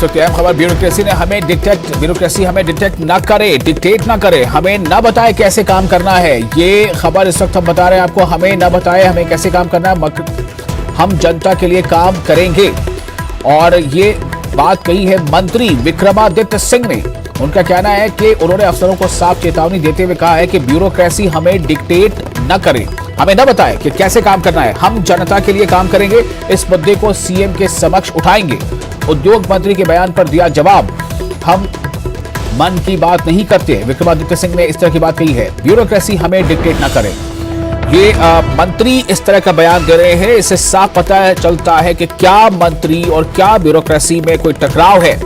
इस वक्त अहम खबर, ब्यूरोक्रेसी हमें डिटेक्ट न करे, डिक्टेट न करे, हमें न बताए कैसे काम करना है। ये खबर इस वक्त हम बता रहे हैं आपको, हमें न बताए हमें कैसे काम करना है, हम जनता के लिए काम करेंगे। और ये बात कही है मंत्री विक्रमादित्य सिंह ने। उनका कहना है कि उन्होंने अफसरों को साफ चेतावनी देते हुए कहा है कि ब्यूरोक्रेसी हमें डिक्टेट न करे, हमें न बताए कि कैसे काम करना है, हम जनता के लिए काम करेंगे। इस मुद्दे को सीएम के समक्ष उठाएंगे। उद्योग मंत्री के बयान पर दिया जवाब, हम मन की बात नहीं करते। विक्रमादित्य सिंह ने इस तरह की बात कही है, ब्यूरोक्रेसी हमें डिक्टेट न करे। ये मंत्री इस तरह का बयान दे रहे हैं, इससे साफ पता चलता है कि क्या मंत्री और क्या ब्यूरोक्रेसी में कोई टकराव है,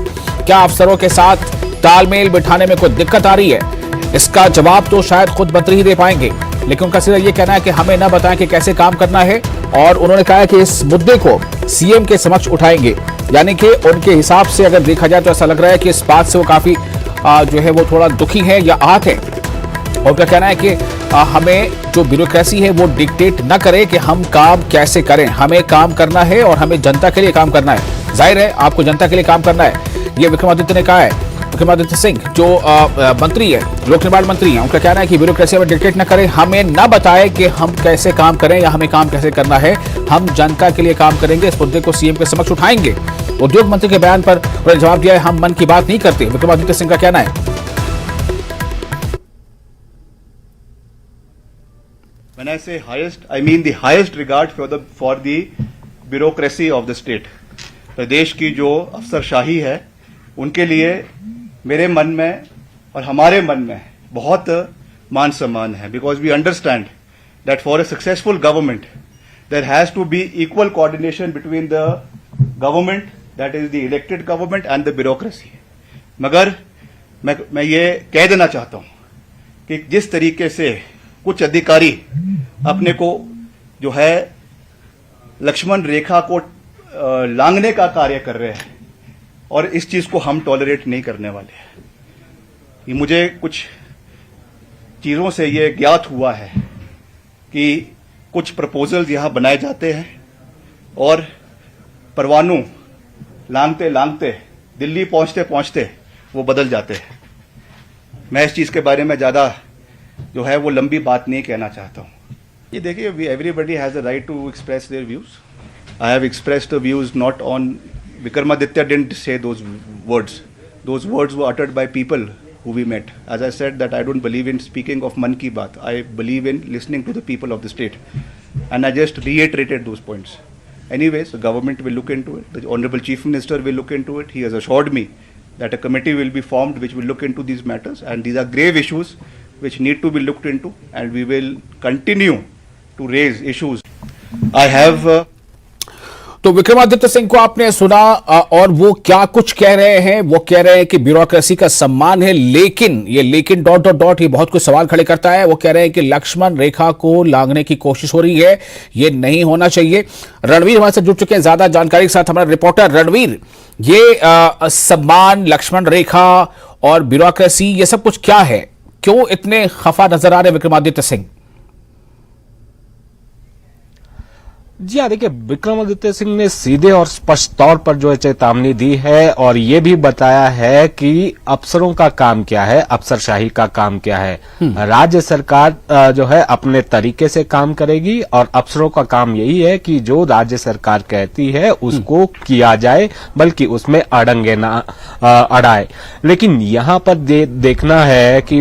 क्या अफसरों के साथ तालमेल बिठाने में कोई दिक्कत आ रही है। इसका जवाब तो शायद खुद मंत्री ही दे पाएंगे, लेकिन उनका सीधा ये कहना है कि हमें न बताएं कि कैसे काम करना है। और उन्होंने कहा है कि इस मुद्दे को सीएम के समक्ष उठाएंगे। यानी कि उनके हिसाब से अगर देखा जाए तो ऐसा लग रहा है कि इस बात से वो काफी जो है वो थोड़ा दुखी है या आहत है। और उनका कहना है कि हमें जो ब्यूरोक्रेसी है वो डिक्टेट न करे कि हम काम कैसे करें, हमें काम करना है और हमें जनता के लिए काम करना है। जाहिर है आपको जनता के लिए काम करना है, ये विक्रमादित्य ने कहा है। विक्रमादित्य सिंह जो मंत्री है, लोक निर्माण मंत्री हैं, उनका कहना है कि ब्यूरोक्रेसी में डिक्टेट न करें, हमें न बताए कि हम कैसे काम करें या हमें काम कैसे करना है, हम जनता के लिए काम करेंगे। इस मुद्दे को सीएम के समक्ष उठाएंगे। उद्योग मंत्री के बयान पर उन्होंने जवाब दिया है, हम मन की बात नहीं करते। विक्रमादित्य सिंह का कहना है, When I say highest, I mean the highest regard for the bureaucracy of the state. प्रदेश की जो अफसरशाही है उनके लिए मेरे मन में और हमारे मन में बहुत मान सम्मान है, because we understand that for a successful government there has to be equal coordination between the government, that is the elected government, and the bureaucracy. मगर मैं ये कह देना चाहता हूं कि जिस तरीके से कुछ अधिकारी अपने को जो है लक्ष्मण रेखा को लांघने का कार्य कर रहे हैं, और इस चीज को हम टॉलरेट नहीं करने वाले हैं। ये मुझे कुछ चीजों से ये ज्ञात हुआ है कि कुछ प्रपोजल्स यहां बनाए जाते हैं और परवानू लांघते लांघते दिल्ली पहुंचते पहुंचते वो बदल जाते हैं। मैं इस चीज के बारे में ज्यादा जो है वो लंबी बात नहीं कहना चाहता हूं। ये देखिए, everybody has a right to express their views. I have expressed the views not on Vikramaditya didn't say those words. Those words were uttered by people who we met. As I said that I don't believe in speaking of Man Ki Baat. I believe in listening to the people of the state. And I just reiterated those points. Anyways, the government will look into it. The Honorable Chief Minister will look into it. He has assured me that a committee will be formed which will look into these matters. And these are grave issues which need to be looked into. And we will continue to raise issues. I have... तो विक्रमादित्य सिंह को आपने सुना और वो क्या कुछ कह रहे हैं। वो कह रहे हैं कि ब्यूरोक्रेसी का सम्मान है, लेकिन ये लेकिन डॉट डॉट डॉट ये बहुत कुछ सवाल खड़े करता है। वो कह रहे हैं कि लक्ष्मण रेखा को लांघने की कोशिश हो रही है, ये नहीं होना चाहिए। रणवीर हमारे साथ जुड़ चुके हैं ज्यादा जानकारी के साथ, हमारा रिपोर्टर रणवीर। ये सम्मान, लक्ष्मण रेखा और ब्यूरोक्रेसी, ये सब कुछ क्या है, क्यों इतने खफा नजर आ रहे विक्रमादित्य सिंह? जी हाँ, देखिए, विक्रमादित्य सिंह ने सीधे और स्पष्ट तौर पर जो है चेतावनी दी है और ये भी बताया है कि अफसरों का काम क्या है, अफसरशाही का काम क्या है। राज्य सरकार जो है अपने तरीके से काम करेगी और अफसरों का काम यही है कि जो राज्य सरकार कहती है उसको किया जाए, बल्कि उसमें अड़ंगे ना अड़ाए। लेकिन यहाँ पर देखना है कि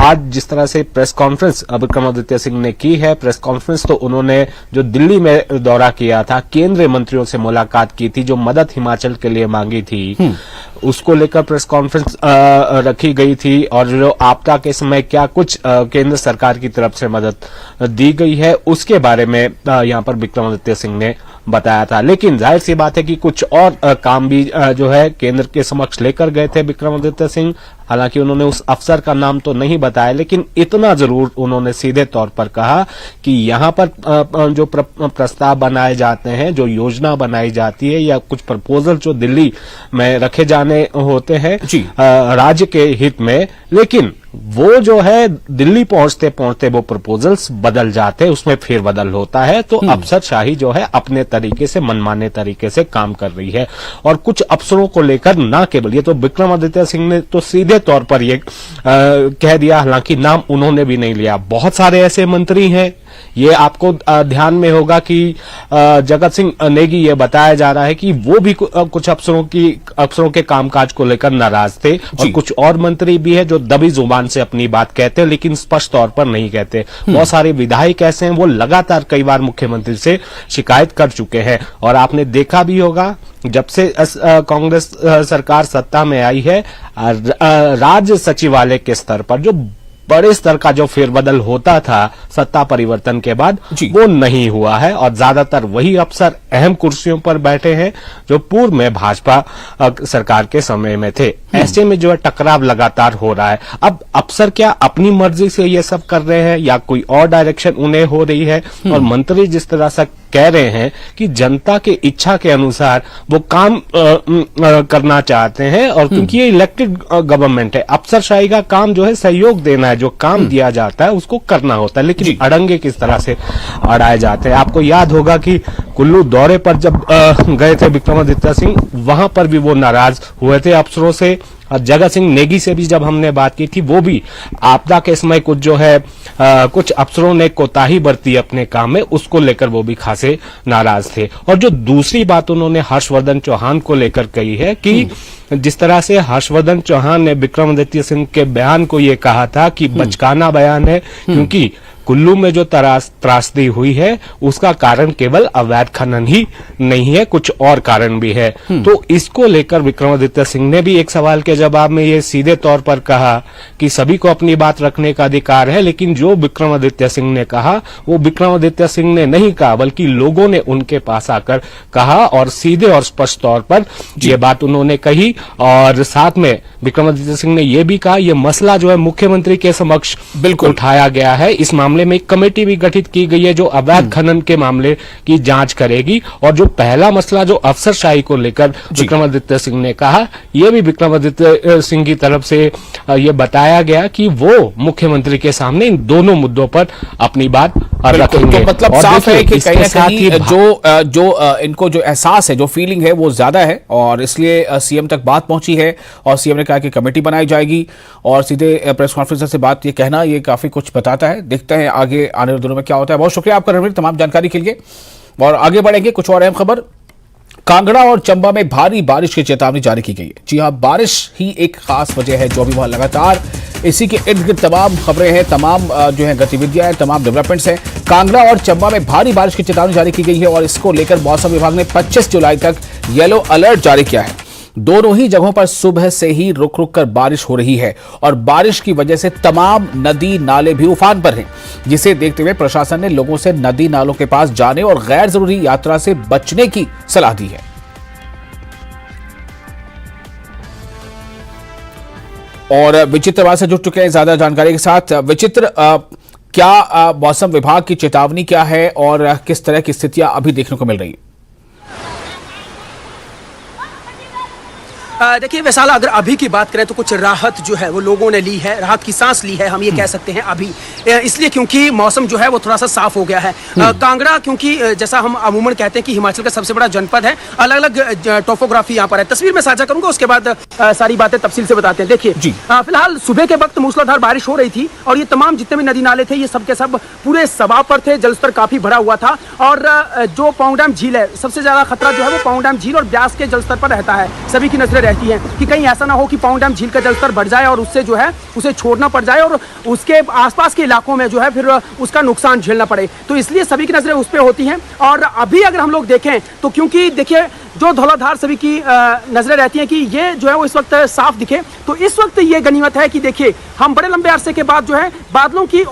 आज जिस तरह से प्रेस कॉन्फ्रेंस विक्रमादित्य सिंह ने की है, प्रेस कॉन्फ्रेंस, तो उन्होंने जो दिल्ली में दौरा किया था, केंद्रीय मंत्रियों से मुलाकात की थी, जो मदद हिमाचल के लिए मांगी थी, उसको लेकर प्रेस कॉन्फ्रेंस रखी गई थी। और जो आपदा के समय क्या कुछ केंद्र सरकार की तरफ से मदद दी गई है उसके बारे में यहां पर विक्रमादित्य सिंह ने बताया था। लेकिन जाहिर सी बात है कि कुछ और काम भी जो है केंद्र के समक्ष लेकर गए थे विक्रमादित्य सिंह। हालांकि उन्होंने उस अफसर का नाम तो नहीं बताया, लेकिन इतना जरूर उन्होंने सीधे तौर पर कहा कि यहाँ पर जो प्रस्ताव बनाए जाते हैं, जो योजना बनाई जाती है या कुछ प्रपोजल जो दिल्ली में रखे जाने होते हैं राज्य के हित में, लेकिन वो जो है दिल्ली पहुंचते पहुंचते वो प्रपोजल्स बदल जाते, उसमें फेरबदल होता है। तो अफसरशाही जो है अपने तरीके से, मनमाने तरीके से काम कर रही है। और कुछ अफसरों को लेकर ना केवल ये, तो विक्रमादित्य सिंह ने तो सीधे तौर पर ये कह दिया, हालांकि नाम उन्होंने भी नहीं लिया। बहुत सारे ऐसे मंत्री हैं, ये आपको ध्यान में होगा कि जगत सिंह नेगी, ये बताया जा रहा है कि वो भी कुछ अफसरों के कामकाज को लेकर नाराज थे। और कुछ और मंत्री भी है जो दबी जुबान से अपनी बात कहते हैं, लेकिन स्पष्ट तौर पर नहीं कहते। बहुत सारे विधायक ऐसे हैं, वो लगातार कई बार मुख्यमंत्री से शिकायत कर चुके हैं। और आपने देखा भी होगा, जब से कांग्रेस सरकार सत्ता में आई है, राज्य सचिवालय के स्तर पर जो बड़े स्तर का जो फेरबदल होता था सत्ता परिवर्तन के बाद, वो नहीं हुआ है। और ज्यादातर वही अफसर अहम कुर्सियों पर बैठे हैं जो पूर्व में भाजपा सरकार के समय में थे। ऐसे में जो है टकराव लगातार हो रहा है। अब अफसर क्या अपनी मर्जी से ये सब कर रहे हैं या कोई और डायरेक्शन उन्हें हो रही है? और मंत्री जिस तरह से कह रहे हैं कि जनता के इच्छा के अनुसार वो काम करना चाहते हैं, और क्योंकि ये इलेक्टेड गवर्नमेंट है, अफसरशाही का काम जो है सहयोग देना है, जो काम दिया जाता है उसको करना होता है। लेकिन अड़ंगे किस तरह से अड़ाए जाते हैं। आपको याद होगा कि कुल्लू दौरे पर जब गए थे विक्रमादित्य सिंह, वहां पर भी वो नाराज हुए थे अफसरों से। और जगत सिंह नेगी से भी जब हमने बात की थी, वो भी आपदा के समय कुछ जो है कुछ अफसरों ने कोताही बरती अपने काम में, उसको लेकर वो भी खासे नाराज थे। और जो दूसरी बात उन्होंने हर्षवर्धन चौहान को लेकर कही है कि जिस तरह से हर्षवर्धन चौहान ने विक्रमादित्य सिंह के बयान को ये कहा था कि बचकाना बयान है, क्योंकि कुल्लू में जो त्रासदी हुई है उसका कारण केवल अवैध खनन ही नहीं है, कुछ और कारण भी है। तो इसको लेकर विक्रमादित्य सिंह ने भी एक सवाल के जवाब में ये सीधे तौर पर कहा कि सभी को अपनी बात रखने का अधिकार है, लेकिन जो विक्रमादित्य सिंह ने कहा वो विक्रमादित्य सिंह ने नहीं कहा, बल्कि लोगों ने उनके पास आकर कहा। और सीधे और स्पष्ट तौर पर ये बात उन्होंने कही। और साथ में विक्रमादित्य सिंह ने यह भी कहा, यह मसला जो है मुख्यमंत्री के समक्ष बिल्कुल उठाया गया है। इस मामले में एक कमेटी भी गठित की गई है जो अवैध खनन के मामले की जांच करेगी। और जो पहला मसला जो अफसरशाही को लेकर विक्रमादित्य सिंह ने कहा, यह भी विक्रमादित्य सिंह की तरफ से यह बताया गया कि वो मुख्यमंत्री के सामने इन दोनों मुद्दों पर अपनी बात रखेंगे। तो मतलब साफ है कि कहीं ना कहीं जो इनको जो एहसास है, जो फीलिंग है, वो ज्यादा है। और इसलिए सीएम तक बात पहुंची है और सीएम ने कहा कि कमेटी बनाई जाएगी। और सीधे प्रेस कॉन्फ्रेंस से बात ये कहना, ये काफी कुछ बताता है। देखते हैं आगे आने वाले दिनों में क्या होता है। बहुत शुक्रिया आपका रणवीर, तमाम जानकारी के लिए। और आगे बढ़ेंगे, कुछ और अहम खबर। कांगड़ा और चंबा में भारी बारिश की चेतावनी जारी की गई है। जी हां, बारिश ही एक खास वजह है जो अभी वहां लगातार इसी के इर्द गिर्द तमाम खबरें हैं, तमाम जो है गतिविधियां हैं, तमाम डेवलपमेंट्स हैं। कांगड़ा और चंबा में भारी बारिश की चेतावनी जारी की गई है और इसको लेकर मौसम विभाग ने 25 जुलाई तक येलो अलर्ट जारी किया है। दोनों ही जगहों पर सुबह से ही रुक रुक कर बारिश हो रही है और बारिश की वजह से तमाम नदी नाले भी उफान पर हैं, जिसे देखते हुए प्रशासन ने लोगों से नदी नालों के पास जाने और गैर जरूरी यात्रा से बचने की सलाह दी है। और विचित्र बात से जुड़ चुके हैं ज्यादा जानकारी के साथ। विचित्र, क्या मौसम विभाग की चेतावनी क्या है और किस तरह की स्थितियां अभी देखने को मिल रही है? देखिए वैसाला, अगर अभी की बात करें तो कुछ राहत जो है वो लोगों ने ली है, राहत की सांस ली है, हम ये कह सकते हैं अभी, इसलिए क्योंकि मौसम जो है वो थोड़ा सा साफ हो गया है। कांगड़ा, क्योंकि जैसा हम अमूमन कहते हैं कि हिमाचल का सबसे बड़ा जनपद है, अलग अलग टोपोग्राफी यहाँ पर है। तस्वीर में साझा करूंगा, उसके बाद सारी बातें तफसील से बताते हैं। देखिए फिलहाल सुबह के वक्त मूसलाधार बारिश हो रही थी और ये तमाम जितने भी नदी नाले थे ये सब के सब पूरे सवाह पर थे, जलस्तर काफी भरा हुआ था। और जो पौंग डैम झील है, सबसे ज्यादा खतरा जो है वो पौंग डैम झील और ब्यास के जलस्तर पर रहता है। सभी की नजरें रहती है कि कहीं ऐसा ना हो कि पौंग डैम झील का जलस्तर बढ़ जाए और उससे जो है उसे छोड़ना पड़ जाए और उसके आसपास के इलाकों में जो है फिर उसका नुकसान झेलना पड़े। तो इसलिए सभी की नजरें उस पर होती हैं। और अभी अगर हम लोग देखें तो क्योंकि देखिए जो धौलाधार सभी की नजरें रहती हैं कि ये जो है वो इस वक्त साफ दिखे, तो इस वक्त ये गनीमत है कि देखिए हम बड़े लंबे अरसे के बाद जो है बादलों की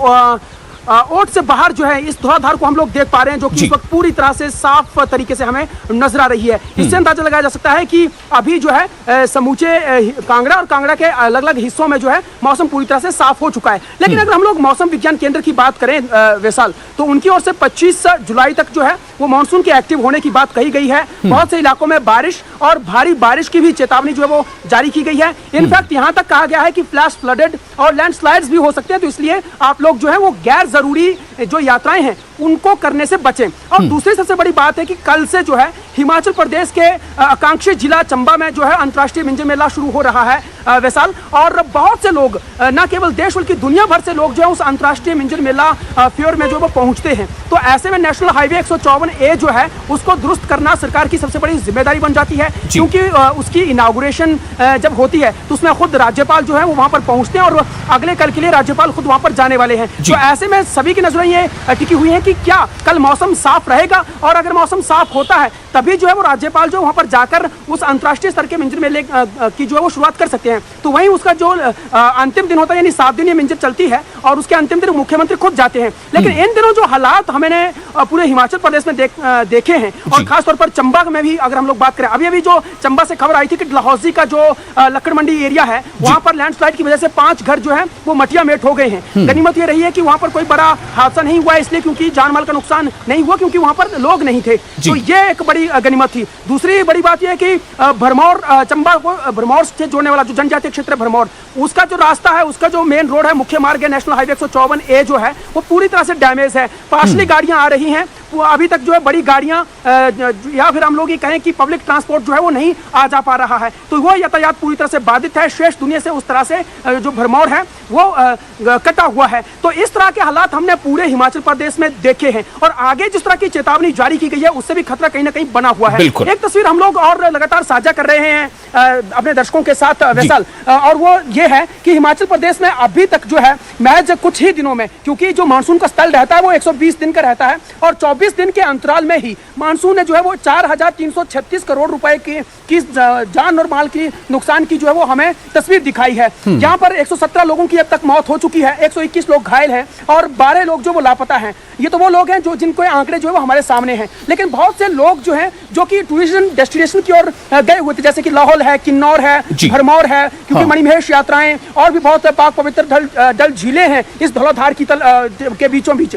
ओट से बाहर जो है इस धौलाधार को हम लोग देख पा रहे हैं, जो कि इस वक्त पूरी तरह से साफ तरीके से हमें नजर आ रही है। इससे अंदाजा लगाया जा सकता है कि अभी जो है समूचे कांगड़ा और कांगड़ा के अलग अलग हिस्सों में जो है मौसम पूरी तरह से साफ हो चुका है। लेकिन अगर हम लोग मौसम विज्ञान केंद्र की बात करें वैसाल, तो उनकी ओर से 25 जुलाई तक जो है वो मानसून के एक्टिव होने की बात कही गई है। बहुत से इलाकों में बारिश और भारी बारिश की भी चेतावनी जो है वो जारी की गई है। इनफैक्ट यहाँ तक कहा गया है कि फ्लैश फ्लडेड और लैंडस्लाइड्स भी हो सकते हैं, तो इसलिए आप लोग जो है वो गैर जरूरी जो यात्राएं हैं उनको करने से बचें। और दूसरी सबसे बड़ी बात है कि कल से जो है हिमाचल प्रदेश के आकांक्षी जिला चंबा में जो है अंतर्राष्ट्रीय मिंजर मेला शुरू हो रहा है वैसाल, और बहुत से लोग न केवल देश बल्कि दुनिया भर से लोग जो है उस अंतर्राष्ट्रीय मिंजर मेला फेयर में जो वो पहुंचते हैं। तो ऐसे में नेशनल हाईवे 154A जो है उसको दुरुस्त करना सरकार की सबसे बड़ी जिम्मेदारी बन जाती है, क्योंकि उसकी इनागुरेशन जब होती है तो उसमें खुद राज्यपाल जो है वो वहां पर पहुंचते हैं और अगले कल के लिए राज्यपाल खुद वहां पर जाने वाले हैं। तो ऐसे में सभी की नजरें ये टिकी हुई है कि क्या कल मौसम साफ रहेगा, और अगर मौसम साफ होता है तभी जो है वो राज्यपाल जो वहां पर जाकर उस अंतर्राष्ट्रीय स्तर के मिंजर मेले की जो है वो शुरुआत कर सकते हैं। तो वहीं उसका जो अंतिम दिन होता है, यानी 7 दिन ये मिंजर चलती है और उसके अंतिम दिन मुख्यमंत्री खुद जाते हैं। लेकिन इन दिनों जो हालात हमने पूरे हिमाचल प्रदेश में देखे हैं, और खासतौर पर चंबा में भी अगर हम लोग बात करें, अभी जो चंबा से खबर आई थी कि डलहौजी का जो लक्कड़ मंडी एरिया है वहां पर लैंडस्लाइड की वजह से 5 घर जो है वो मटिया मेट हो गए हैं। गनीमत ये रही है कि वहां पर कोई बड़ा हादसा नहीं हुआ, इसलिए क्योंकि जान माल का नुकसान नहीं हुआ, क्योंकि वहां पर लोग नहीं थे। तो ये एक बड़ी गनीमत थी। दूसरी बड़ी बात यह है कि भरमौर चंबा को भरमौर से जोड़ने वाला जो जनजातीय क्षेत्र है भरमौर, उसका जो रास्ता है, उसका जो मेन रोड है, मुख्य मार्ग है, नेशनल हाईवे 154A जो है वो पूरी तरह से डैमेज है। पार्शली गाड़ियां आ रही हैं, वो अभी तक जो है बड़ी गाड़ियां या फिर हम लोग ये कहें कि पब्लिक ट्रांसपोर्ट जो है वो नहीं आ जा पा रहा है, तो वो यातायात पूरी तरह से बाधित है। शेष दुनिया से उस तरह से जो भरमौर है वो कटा हुआ है। तो इस तरह के हालात हमने पूरे हिमाचल प्रदेश में देखे हैं, और आगे जिस तरह की चेतावनी जारी की गई है उससे भी खतरा कहीं ना कहीं बना हुआ है। एक तस्वीर हम लोग और लगातार साझा कर रहे हैं अपने दर्शकों के साथ वैसल, और वो ये है कि हिमाचल प्रदेश में अभी तक जो है महज कुछ ही दिनों में, क्योंकि जो मानसून का स्पेल रहता है वो 120 दिन का रहता है, और 24 दिन के अंतराल में ही मानसून ने जो है वो 4,336 करोड़ रुपए की जान और माल की नुकसान की जो है वो हमें तस्वीर दिखाई है। यहाँ पर 117 लोगों की अब तक मौत हो चुकी है, 121 लोग घायल हैं और 12 लोग जो वो लापता हैं। ये तो वो लोग हैं जो जिनको आंकड़े जो है वो हमारे सामने हैं, लेकिन बहुत से लोग जो हैं जो कि टूरिज्म डेस्टिनेशन की ओर गए हुए थे, जैसे कि लाहौल है, किन्नौर है, भरमौर है, क्योंकि मणिमहेश यात्राएं और भी बहुत पाक पवित्र डल झीलें हैं इस धौलाधार की के बीचों बीच।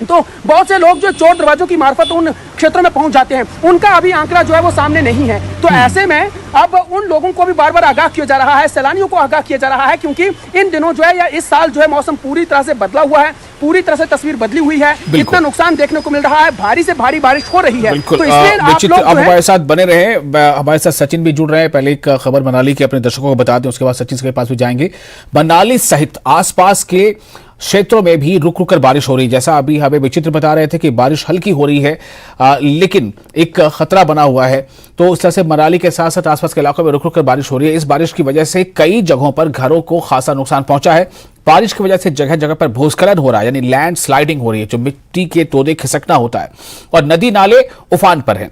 तो बहुत से लोग जो चोर दरवाजों की मार्फत उन क्षेत्रों में पहुंच जाते हैं, उनका अभी आंकड़ा जो है वो सामने नहीं है। तो ऐसे में अब उन लोगों को भी बार बार आगाह किया जा रहा है, सैलानियों को आगाह किया जा रहा है, क्योंकि इन दिनों जो है या इस साल जो है मौसम पूरी तरह से बदला हुआ है, पूरी तरह से तस्वीर बदली हुई है, इतना नुकसान देखने को मिल रहा है, भारी से भारी बारिश हो रही है। तो इसलिए आप लोग हमारे साथ बने रहे, हमारे साथ सचिन भी जुड़ रहे हैं। पहले एक खबर मनाली की अपने दर्शकों को बता दें, उसके बाद सचिन के पास भी जाएंगे। मनाली सहित आसपास के क्षेत्रों में भी रुक रुक कर बारिश हो रही है। जैसा अभी हमें विचित्र बता रहे थे कि बारिश हल्की हो रही है, लेकिन एक खतरा बना हुआ है। तो उस तरह से मनाली के साथ साथ आसपास के इलाकों में रुक रुक कर बारिश हो रही है। इस बारिश की वजह से कई जगहों पर घरों को खासा नुकसान पहुंचा है। बारिश की वजह से जगह जगह पर भूस्खलन हो रहा है, यानी लैंड स्लाइडिंग हो रही है, जो मिट्टी के तोदे खिसकना होता है, और नदी नाले उफान पर हैं।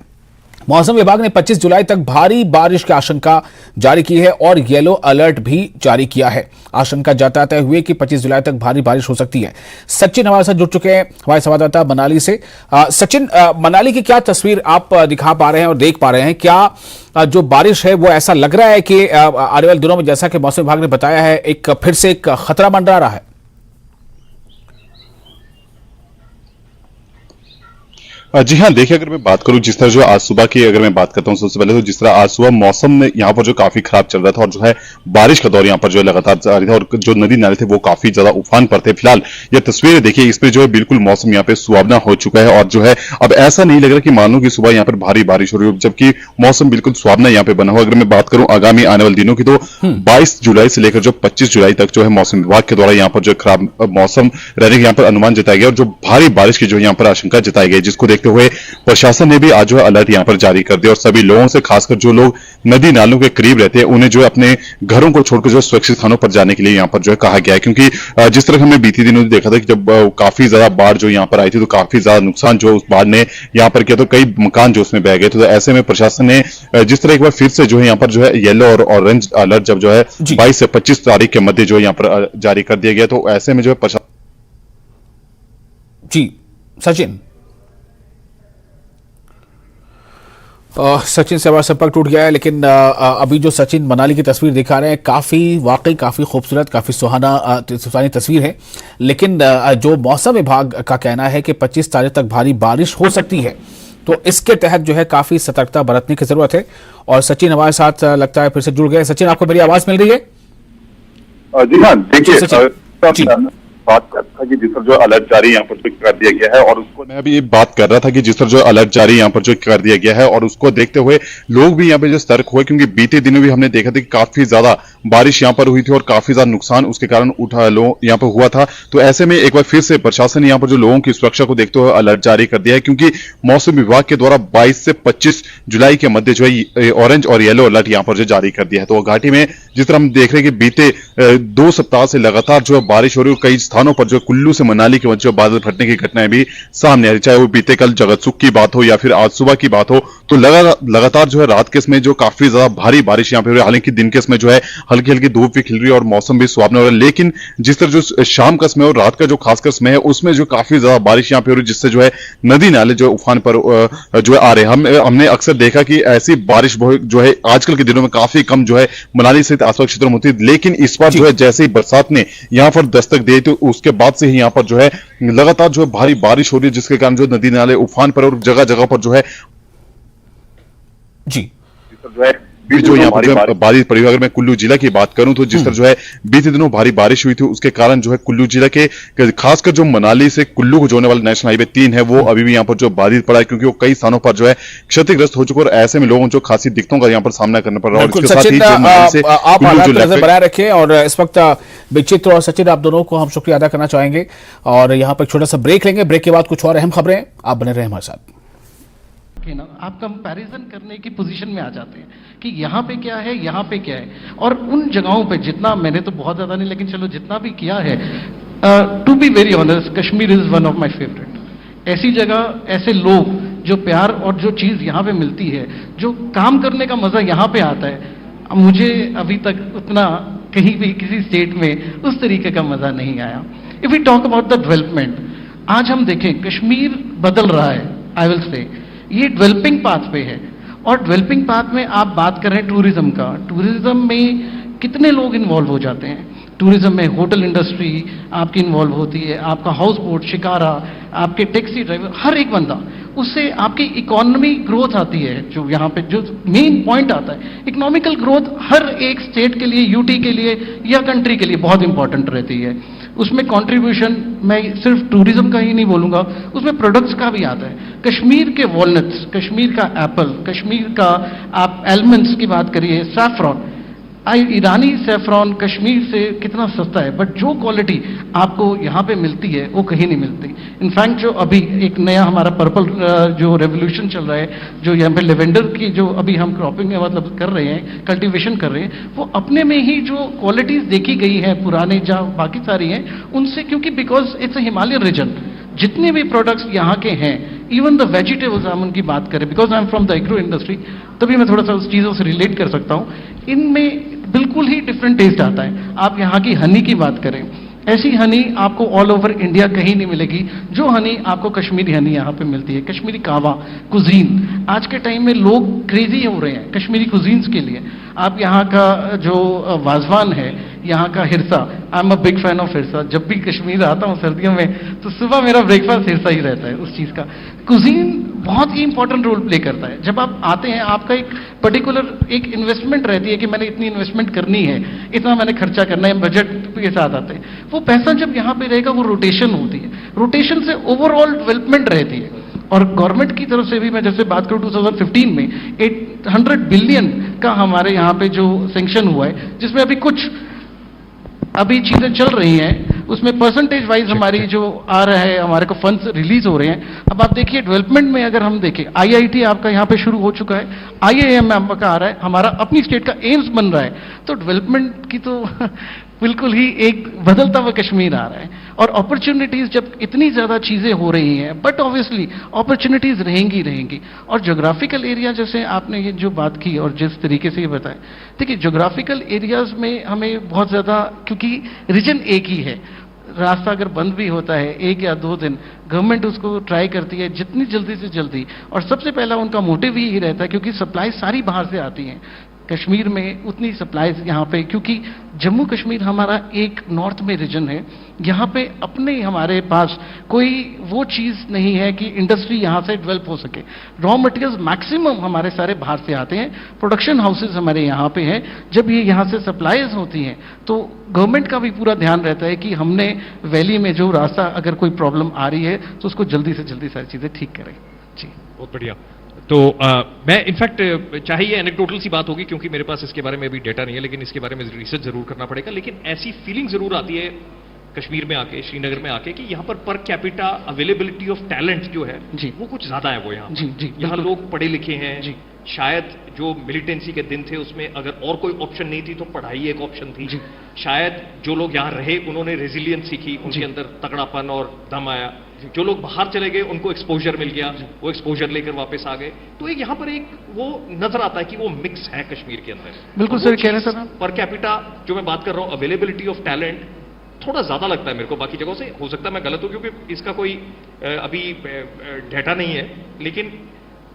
मौसम विभाग ने 25 जुलाई तक भारी बारिश की आशंका जारी की है और येलो अलर्ट भी जारी किया है। आशंका जताते हुए कि 25 जुलाई तक भारी बारिश हो सकती है। सचिन हमारे साथ जुड़ चुके हैं, हमारे संवाददाता मनाली से। सचिन, मनाली की क्या तस्वीर आप दिखा पा रहे हैं और देख पा रहे हैं? क्या जो बारिश है वो ऐसा लग रहा है कि आने वाले दिनों में, जैसा कि मौसम विभाग ने बताया है, एक फिर से एक खतरा मंडरा रहा है? जी हाँ, देखिए, अगर मैं बात करूं जिस तरह जो आज सुबह की अगर मैं बात करता हूं, सबसे पहले तो जिस तरह आज सुबह मौसम में यहाँ पर जो काफी खराब चल रहा था, और जो है बारिश का दौर यहाँ पर जो है लगातार जारी था, और जो नदी नाले थे वो काफी ज्यादा उफान पर थे। फिलहाल ये तस्वीरें देखिए, इस पे जो है बिल्कुल मौसम यहाँ पे सुहावना हो चुका है, और जो है अब ऐसा नहीं लग रहा कि मानो कि सुबह यहाँ पर भारी बारिश हो रही हो, जबकि मौसम बिल्कुल सुहावना यहाँ पे बना हुआ। अगर मैं बात करूं आगामी आने वाले दिनों की, तो 22 जुलाई से लेकर जो 25 जुलाई तक जो है मौसम विभाग के द्वारा यहाँ पर जो खराब मौसम रहने का यहाँ पर अनुमान जताया गया, और जो भारी बारिश की जो यहाँ पर आशंका जताई गई, जिसको देखते हुए प्रशासन ने भी आज जो है अलर्ट यहाँ पर जारी कर दिया, और सभी लोगों से, खासकर जो लोग नदी नालों के करीब रहते हैं, उन्हें जो है अपने घरों को छोड़कर जो सुरक्षित स्थानों पर जाने के लिए यहाँ पर जो है कहा गया है। क्योंकि जिस तरह हमने बीती दिनों में देखा था कि जब काफी ज्यादा बाढ़ जो यहाँ पर आई थी, तो काफी ज्यादा नुकसान जो उस बाढ़ ने यहाँ पर किया, तो कई मकान जो उसमें बह गए। तो ऐसे में प्रशासन ने जिस तरह एक बार फिर से जो है यहाँ पर जो है येलो और ऑरेंज अलर्ट जब जो है 22 से 25 तारीख के मध्य जो यहाँ पर जारी कर दिया गया, तो ऐसे में जो है प्रशासन। जी सचिन, सचिन से हमारा संपर्क टूट गया है, लेकिन अभी जो सचिन मनाली की तस्वीर दिखा रहे हैं, वाकई काफ़ी खूबसूरत, काफ़ी सुहानी तस्वीर है। लेकिन जो मौसम विभाग का कहना है कि 25 तारीख तक भारी बारिश हो सकती है, तो इसके तहत जो है काफी सतर्कता बरतने की जरूरत है। और सचिन हमारे साथ लगता है फिर से जुड़ गए। सचिन, आपको मेरी आवाज मिल रही है? जी हाँ, देखिए जी। बात कर रहा था कि जिस तरह जो अलर्ट जारी यहाँ पर जो कर दिया गया है, और उसको मैं अभी ये बात कर रहा था कि जिस तरह जो अलर्ट जारी यहाँ पर जो कर दिया गया है, और उसको देखते हुए लोग भी यहाँ पे जो सतर्क हुए, क्योंकि बीते दिनों भी हमने देखा था कि काफी ज्यादा बारिश यहाँ पर हुई थी और काफी ज्यादा नुकसान उसके कारण यहाँ पर हुआ था। तो ऐसे में एक बार फिर से प्रशासन ने यहाँ पर जो लोगों की सुरक्षा को देखते हुए अलर्ट जारी कर दिया है, क्योंकि मौसम विभाग के द्वारा 22 से 25 जुलाई के मध्य जो है ऑरेंज और येलो अलर्ट यहाँ पर जो जारी कर दिया है। तो घाटी में जिस तरह हम देख रहे हैं कि बीते 2 सप्ताह से लगातार जो है बारिश हो रही है, कई स्थानों पर जो कुल्लू से मनाली के मध्य बादल फटने की घटनाएं भी सामने आ रही, चाहे वो बीते कल जगतसुख की बात हो या फिर आज सुबह की बात हो। तो लगातार जो है रात के समय जो काफी ज्यादा भारी बारिश यहाँ पे हो रही है। हालांकि दिन के समय जो है हल्की हल्की धूप भी खिल रही है और मौसम भी सुहावना हो रहा है, लेकिन जिस तरह जो शाम का समय और रात का जो खासकर समय है उसमें जो काफी ज्यादा बारिश यहाँ पे हो रही है, जिससे जो है नदी नाले जो उफान पर जो है आ रहे हैं। हमने अक्सर देखा कि ऐसी बारिश जो है आजकल के दिनों में काफी कम जो है मनाली सहित आसपास क्षेत्रों में होती है, लेकिन इस बार जो है जैसे ही बरसात ने यहाँ पर दस्तक दी तो उसके बाद से ही यहाँ पर जो है लगातार जो है भारी बारिश हो रही है, जिसके कारण जो नदी नाले उफान पर और जगह जगह पर जो है जी जो है जो यहाँ पर बारिश पड़ी। अगर मैं कुल्लू जिला की बात करूं तो जिस तरह जो है बीते दिनों भारी बारिश हुई थी, उसके कारण जो है कुल्लू जिला के खासकर जो मनाली से कुल्लू को जोड़ने वाला नेशनल हाईवे 3 है वो अभी भी यहाँ पर जो बाधित पड़ा है, क्योंकि वो कई स्थानों पर जो है क्षतिग्रस्त हो चुका है। और ऐसे में लोगों को जो खासी दिक्कतों का यहाँ पर सामना करना पड़ रहा है। और इसके साथ ही आप हालात नजर बनाए रखें। और इस वक्त विचित्र और सचिन, आप दोनों को हम शुक्रिया अदा करना चाहेंगे। और यहाँ पर छोटा सा ब्रेक लेंगे, ब्रेक के बाद कुछ और अहम खबरें, आप बने रहे हमारे साथ। ना आप कंपैरिजन करने की पोजीशन में आ जाते हैं कि यहाँ पे क्या है, यहाँ पे क्या है। और उन जगहों पे जितना, मैंने तो बहुत ज्यादा नहीं, लेकिन चलो जितना भी किया है, to be very honest, Kashmir is one of my favourite. ऐसी जगह, ऐसे लोग, जो प्यार और जो चीज यहाँ पे मिलती है, जो काम करने का मजा यहाँ पे आता है, मुझे अभी तक उतना कहीं भी किसी स्टेट में उस तरीके का मजा नहीं आया। If we talk about the development, आज हम देखें कश्मीर बदल रहा है। आई विल से ये डेवलपिंग पाथ पे है। और डेवलपिंग पाथ में आप बात करें टूरिज्म का, टूरिज्म में कितने लोग इन्वॉल्व हो जाते हैं। टूरिज्म में होटल इंडस्ट्री आपकी इन्वॉल्व होती है, आपका हाउस बोट, शिकारा, आपके टैक्सी ड्राइवर, हर एक बंदा, उससे आपकी इकोनॉमी ग्रोथ आती है। जो यहाँ पे जो मेन पॉइंट आता है, इकोनॉमिकल ग्रोथ हर एक स्टेट के लिए, यूटी के लिए या कंट्री के लिए बहुत इंपॉर्टेंट रहती है। उसमें कंट्रीब्यूशन, मैं सिर्फ टूरिज्म का ही नहीं बोलूंगा, उसमें प्रोडक्ट्स का भी आता है। कश्मीर के वॉलनट्स, कश्मीर का एप्पल, कश्मीर का आप एलमंड्स की बात करिए, सैफरॉन, ईरानी सैफरॉन कश्मीर से कितना सस्ता है, बट जो क्वालिटी आपको यहाँ पे मिलती है वो कहीं नहीं मिलती। इनफैक्ट जो अभी एक नया हमारा पर्पल जो रेवोल्यूशन चल रहा है, जो यहाँ पे लेवेंडर की जो अभी हम क्रॉपिंग मतलब कर रहे हैं, कल्टीवेशन कर रहे हैं, वो अपने में ही जो क्वालिटीज देखी गई है पुराने जहाँ बाकी सारी हैं उनसे, क्योंकि because it's a Himalayan region, जितने भी प्रोडक्ट्स यहाँ के हैं, इवन द वेजिटेबल्स हम उनकी बात करें, because I am from the agro industry, तभी मैं थोड़ा सा उस चीज़ों से रिलेट कर सकता हूँ। इनमें बिल्कुल ही डिफरेंट टेस्ट आता है। आप यहाँ की हनी की बात करें, ऐसी हनी आपको ऑल ओवर इंडिया कहीं नहीं मिलेगी जो हनी आपको कश्मीरी हनी यहाँ पे मिलती है। कश्मीरी कावा कुजीन, आज के टाइम में लोग क्रेजी हो रहे हैं कश्मीरी कुजीन्स के लिए। आप यहाँ का जो वाजवान है, यहाँ का harissa, I am a big fan of harissa. जब भी कश्मीर आता हूँ सर्दियों में तो सुबह मेरा ब्रेकफास्ट हिरसा ही रहता है उस चीज़ का। कुजीन बहुत ही इंपॉर्टेंट रोल प्ले करता है। जब आप आते हैं, आपका एक पर्टिकुलर एक इन्वेस्टमेंट रहती है कि मैंने इतनी इन्वेस्टमेंट करनी है, इतना मैंने खर्चा करना है, बजट के साथ आते हैं। वो पैसा जब यहाँ पे रहेगा, वो रोटेशन होती है, रोटेशन से ओवरऑल डेवलपमेंट रहती है। और गवर्नमेंट की तरफ से भी मैं जैसे बात करूं 2015 में 800 बिलियन का हमारे यहाँ पे जो सैंक्शन हुआ है, जिसमें अभी कुछ अभी चीजें चल रही हैं, उसमें परसेंटेज वाइज हमारी जो आ रहा है, हमारे को फंड्स रिलीज हो रहे हैं। अब आप देखिए डेवलपमेंट में अगर हम देखें, आईआईटी आपका यहाँ पे शुरू हो चुका है, आईआईएम आपका आ रहा है, हमारा अपनी स्टेट का एम्स बन रहा है। तो डेवलपमेंट की तो बिल्कुल ही एक बदलता हुआ कश्मीर आ रहा है। और अपॉर्चुनिटीज, जब इतनी ज्यादा चीजें हो रही हैं, बट ऑब्वियसली अपॉर्चुनिटीज रहेंगी रहेंगी। और ज्योग्राफिकल एरिया, जैसे आपने ये जो बात की और जिस तरीके से ये बताया, देखिए ज्योग्राफिकल एरियाज में हमें बहुत ज्यादा, क्योंकि रीजन एक ही है, रास्ता अगर बंद भी होता है 1 या 2 दिन, गवर्नमेंट उसको ट्राई करती है जितनी जल्दी से जल्दी। और सबसे पहला उनका मोटिव ही यही रहता है, क्योंकि सप्लाई सारी बाहर से आती हैं, कश्मीर में उतनी सप्लाईज यहाँ पे, क्योंकि जम्मू कश्मीर हमारा एक नॉर्थ में रीजन है, यहाँ पे अपने हमारे पास कोई वो चीज़ नहीं है कि इंडस्ट्री यहाँ से डेवलप हो सके। रॉ मटेरियल्स मैक्सिमम हमारे सारे बाहर से आते हैं, प्रोडक्शन हाउसेज हमारे यहाँ पे हैं। जब ये यहाँ से सप्लाईज होती हैं तो गवर्नमेंट का भी पूरा ध्यान रहता है कि हमने वैली में जो रास्ता अगर कोई प्रॉब्लम आ रही है तो उसको जल्दी से जल्दी सारी चीज़ें ठीक करें। जी बहुत बढ़िया। तो मैं इनफैक्ट चाहे ये एनेक्डोटल सी बात होगी क्योंकि मेरे पास इसके बारे में अभी डेटा नहीं है, लेकिन इसके बारे में रिसर्च जरूर करना पड़ेगा। लेकिन ऐसी फीलिंग जरूर आती है कश्मीर में आके, श्रीनगर में आके, कि यहाँ per capita availability of talent जो है जी, वो कुछ ज्यादा है। वो यहाँ जी जी यहाँ लोग पढ़े लिखे हैं जी। शायद जो मिलिटेंसी के दिन थे उसमें अगर और कोई ऑप्शन नहीं थी तो पढ़ाई एक ऑप्शन थी जी। शायद जो लोग यहाँ रहे उन्होंने रेजिलियंस सीखी, उनके अंदर तगड़ापन और दम आया। जो लोग बाहर चले गए उनको एक्सपोजर मिल गया, वो एक्सपोजर लेकर वापस आ गए। तो एक यहाँ पर एक वो नजर आता है कि वो मिक्स है कश्मीर के अंदर। बिल्कुल सर कह रहे हैं सर आप। पर कैपिटा जो मैं बात कर रहा हूँ अवेलेबिलिटी ऑफ टैलेंट थोड़ा ज्यादा लगता है मेरे को बाकी जगहों से। हो सकता है मैं गलत हूं क्योंकि इसका कोई अभी डेटा नहीं है, लेकिन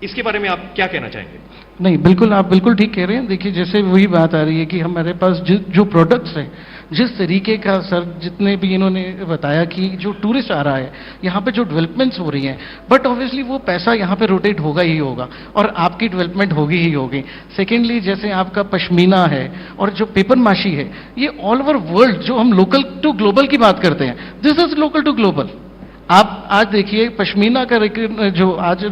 इसके बारे में आप क्या कहना चाहेंगे? नहीं, बिल्कुल आप बिल्कुल ठीक कह रहे हैं। देखिए जैसे वही बात आ रही है कि हमारे पास जो प्रोडक्ट्स हैं, जिस तरीके का सर जितने भी इन्होंने बताया कि जो टूरिस्ट आ रहा है यहाँ पे, जो डेवलपमेंट्स हो रही हैं, बट ऑब्वियसली वो पैसा यहाँ पे रोटेट होगा ही होगा और आपकी डेवलपमेंट होगी ही होगी। सेकेंडली जैसे आपका पश्मीना है और जो पेपर माशी है, ये ऑल ओवर वर्ल्ड जो हम लोकल टू ग्लोबल की बात करते हैं, this is local to global. आप आज देखिए पश्मीना का जो आज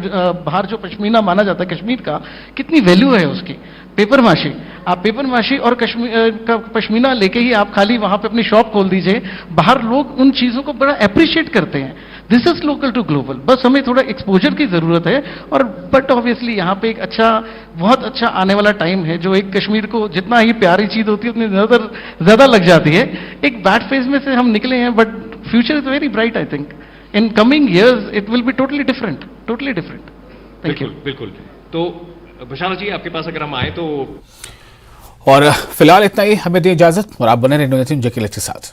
बाहर जो पश्मीना माना जाता है कश्मीर का, कितनी वैल्यू है उसकी। पेपर माशी, आप पेपर माशी और कश्मीर का पश्मीना लेके ही आप खाली वहां पे अपनी शॉप खोल दीजिए, बाहर लोग उन चीजों को बड़ा अप्रिशिएट करते हैं। This is local to global. बस हमें थोड़ा एक्सपोजर की जरूरत है और बट ऑब्वियसली यहाँ पे एक अच्छा, बहुत अच्छा आने वाला टाइम है जो एक कश्मीर को जितना ही प्यारी चीज होती है उतनी ज्यादा लग जाती है। एक बैड फेज में से हम निकले हैं but future is very bright. I think in coming years it will be totally different thank you। बिल्कुल। तो बशारत जी आपके पास अगर हम आए तो, और फिलहाल इतना ही, हमें दी इजाजत और आप बने रहे न्यूज़ 18 के साथ।